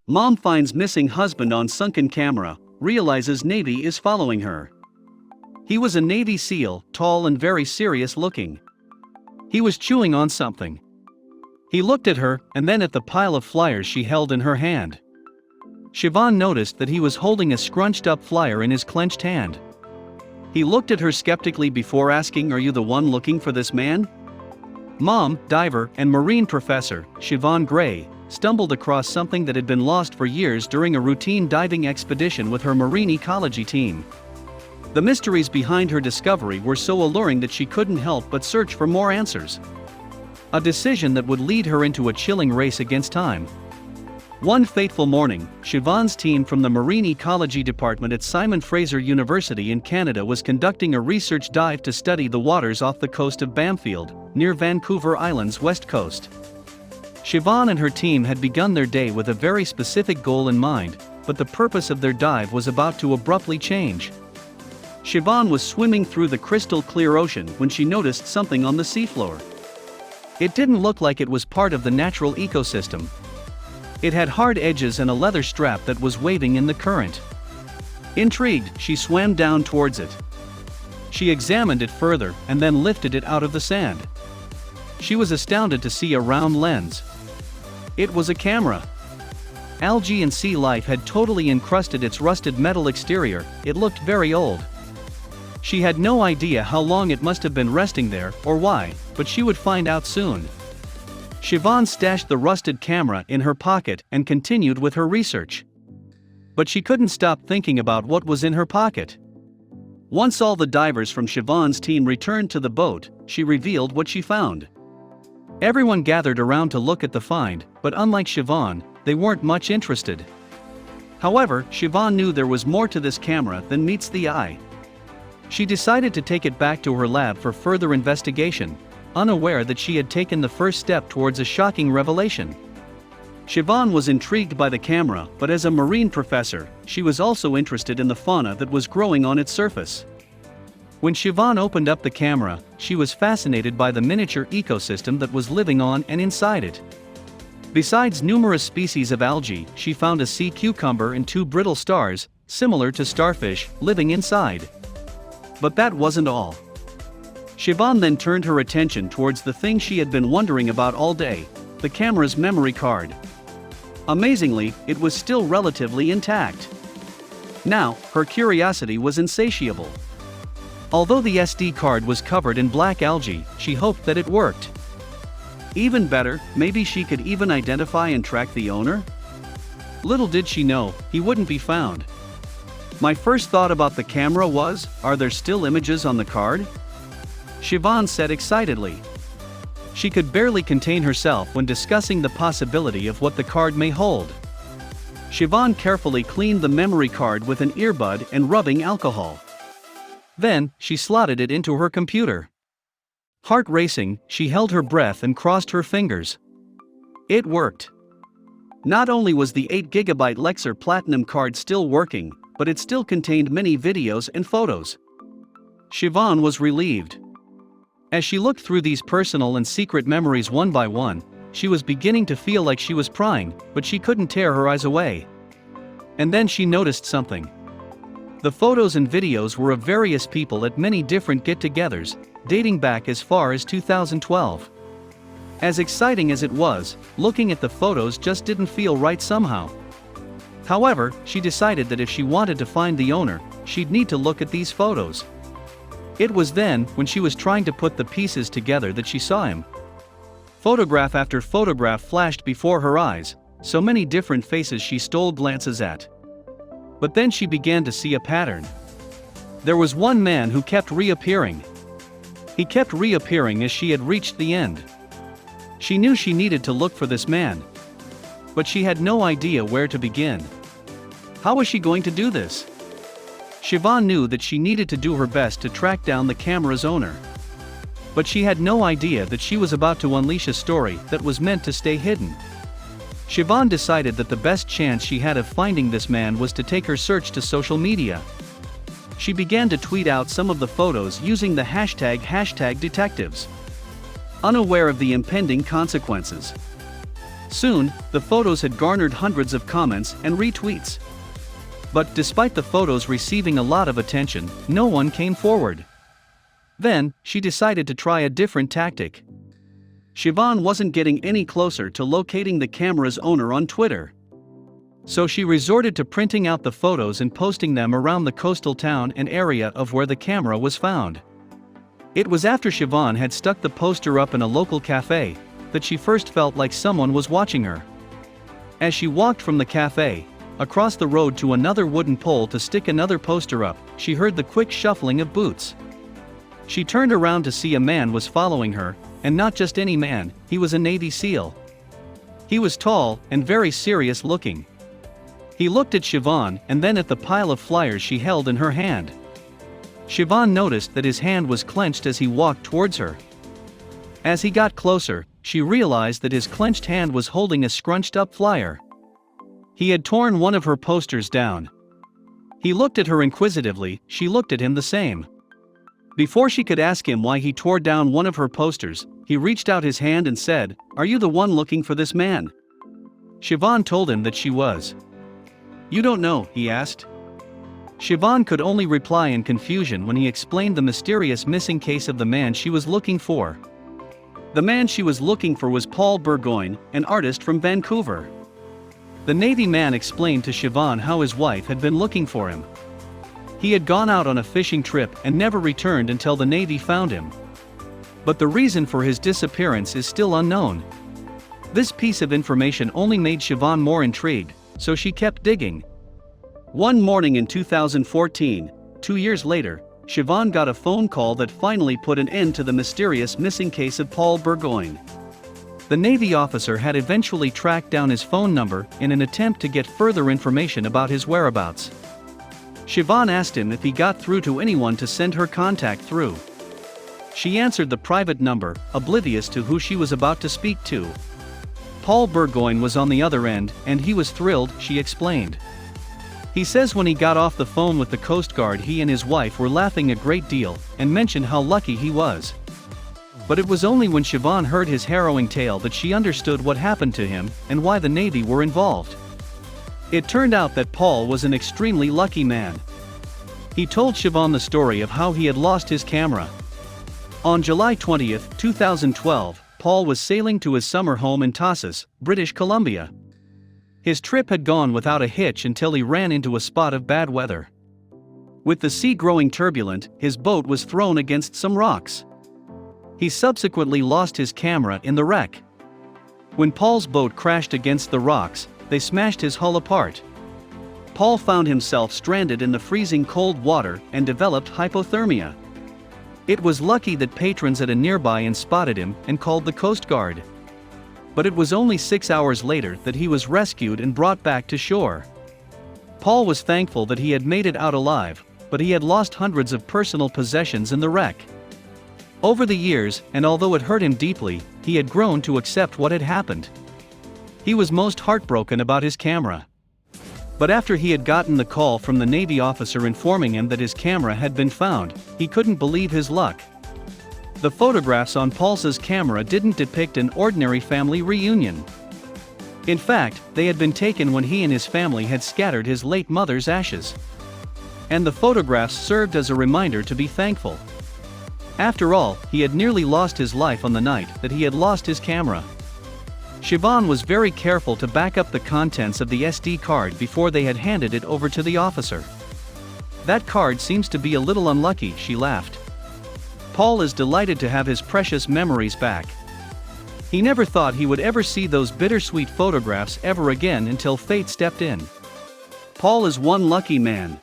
Mom finds missing husband on sunken camera, realizes Navy is following her. He was a Navy SEAL, tall and very serious looking. He was chewing on something. He looked at her and then at the pile of flyers she held in her hand. Siobhan noticed that he was holding a scrunched up flyer in his clenched hand. He looked at her skeptically before asking, "Are you the one looking for this man?" Mom, diver, and marine professor, Siobhan Gray, stumbled across something that had been lost for years during a routine diving expedition with her marine ecology team. The mysteries behind her discovery were so alluring that she couldn't help but search for more answers. A decision that would lead her into a chilling race against time. One fateful morning, Siobhan's team from the Marine Ecology Department at Simon Fraser University in Canada was conducting a research dive to study the waters off the coast of Bamfield, near Vancouver Island's west coast. Siobhan and her team had begun their day with a very specific goal in mind, but the purpose of their dive was about to abruptly change. Siobhan was swimming through the crystal clear ocean when she noticed something on the seafloor. It didn't look like it was part of the natural ecosystem. It had hard edges and a leather strap that was waving in the current. Intrigued, she swam down towards it. She examined it further and then lifted it out of the sand. She was astounded to see a round lens. It was a camera. Algae and sea life had totally encrusted its rusted metal exterior. It looked very old. She had no idea how long it must have been resting there or why, but she would find out soon. Siobhan stashed the rusted camera in her pocket and continued with her research. But she couldn't stop thinking about what was in her pocket. Once all the divers from Siobhan's team returned to the boat, she revealed what she found. Everyone gathered around to look at the find, but unlike Siobhan, they weren't much interested. However, Siobhan knew there was more to this camera than meets the eye. She decided to take it back to her lab for further investigation, unaware that she had taken the first step towards a shocking revelation. Siobhan was intrigued by the camera, but as a marine professor, she was also interested in the fauna that was growing on its surface. When Siobhan opened up the camera, she was fascinated by the miniature ecosystem that was living on and inside it. Besides numerous species of algae, she found a sea cucumber and 2 brittle stars, similar to starfish, living inside. But that wasn't all. Siobhan then turned her attention towards the thing she had been wondering about all day, the camera's memory card. Amazingly, it was still relatively intact. Now, her curiosity was insatiable. Although the SD card was covered in black algae, she hoped that it worked. Even better, maybe she could even identify and track the owner? Little did she know, he wouldn't be found. My first thought about the camera was, are there still images on the card? Siobhan said excitedly. She could barely contain herself when discussing the possibility of what the card may hold. Siobhan carefully cleaned the memory card with an earbud and rubbing alcohol. Then, she slotted it into her computer. Heart racing, she held her breath and crossed her fingers. It worked. Not only was the 8GB Lexar Platinum card still working, but it still contained many videos and photos. Siobhan was relieved. As she looked through these personal and secret memories one by one, she was beginning to feel like she was prying, but she couldn't tear her eyes away. And then she noticed something. The photos and videos were of various people at many different get-togethers, dating back as far as 2012. As exciting as it was, looking at the photos just didn't feel right somehow. However, she decided that if she wanted to find the owner, she'd need to look at these photos. It was then, when she was trying to put the pieces together, that she saw him. Photograph after photograph flashed before her eyes, so many different faces she stole glances at. But then she began to see a pattern. There was one man who kept reappearing. He kept reappearing as she had reached the end. She knew she needed to look for this man. But she had no idea where to begin. How was she going to do this? Siobhan knew that she needed to do her best to track down the camera's owner. But she had no idea that she was about to unleash a story that was meant to stay hidden. Siobhan decided that the best chance she had of finding this man was to take her search to social media. She began to tweet out some of the photos using the hashtag detectives. Unaware of the impending consequences. Soon, the photos had garnered hundreds of comments and retweets. But despite the photos receiving a lot of attention, no one came forward. Then, she decided to try a different tactic. Siobhan wasn't getting any closer to locating the camera's owner on Twitter. So she resorted to printing out the photos and posting them around the coastal town and area of where the camera was found. It was after Siobhan had stuck the poster up in a local cafe that she first felt like someone was watching her. As she walked from the cafe, across the road to another wooden pole to stick another poster up, she heard the quick shuffling of boots. She turned around to see a man was following her, and not just any man, he was a Navy SEAL. He was tall and very serious looking. He looked at Siobhan and then at the pile of flyers she held in her hand. Siobhan noticed that his hand was clenched as he walked towards her. As he got closer, she realized that his clenched hand was holding a scrunched up flyer. He had torn one of her posters down. He looked at her inquisitively, she looked at him the same. Before she could ask him why he tore down one of her posters, he reached out his hand and said, "Are you the one looking for this man?" Siobhan told him that she was. "You don't know?" he asked. Siobhan could only reply in confusion when he explained the mysterious missing case of the man she was looking for. The man she was looking for was Paul Burgoyne, an artist from Vancouver. The Navy man explained to Siobhan how his wife had been looking for him. He had gone out on a fishing trip and never returned until the Navy found him. But the reason for his disappearance is still unknown. This piece of information only made Siobhan more intrigued, so she kept digging. One morning in 2014, 2 years later, Siobhan got a phone call that finally put an end to the mysterious missing case of Paul Burgoyne. The Navy officer had eventually tracked down his phone number in an attempt to get further information about his whereabouts. Siobhan asked him if he got through to anyone to send her contact through. She answered the private number, oblivious to who she was about to speak to. Paul Burgoyne was on the other end, and he was thrilled, she explained. He says when he got off the phone with the Coast Guard, he and his wife were laughing a great deal and mentioned how lucky he was. But it was only when Siobhan heard his harrowing tale that she understood what happened to him and why the Navy were involved. It turned out that Paul was an extremely lucky man. He told Siobhan the story of how he had lost his camera. On July 20, 2012, Paul was sailing to his summer home in Tassos, British Columbia. His trip had gone without a hitch until he ran into a spot of bad weather. With the sea growing turbulent, his boat was thrown against some rocks. He subsequently lost his camera in the wreck. When Paul's boat crashed against the rocks, they smashed his hull apart. Paul found himself stranded in the freezing cold water and developed hypothermia. It was lucky that patrons at a nearby inn spotted him and called the Coast Guard. But it was only 6 hours later that he was rescued and brought back to shore. Paul was thankful that he had made it out alive, but he had lost hundreds of personal possessions in the wreck. Over the years, and although it hurt him deeply, he had grown to accept what had happened. He was most heartbroken about his camera. But after he had gotten the call from the Navy officer informing him that his camera had been found, he couldn't believe his luck. The photographs on Paul's camera didn't depict an ordinary family reunion. In fact, they had been taken when he and his family had scattered his late mother's ashes. And the photographs served as a reminder to be thankful. After all, he had nearly lost his life on the night that he had lost his camera. Siobhan was very careful to back up the contents of the SD card before they had handed it over to the officer. "That card seems to be a little unlucky," she laughed. Paul is delighted to have his precious memories back. He never thought he would ever see those bittersweet photographs ever again until fate stepped in. Paul is one lucky man.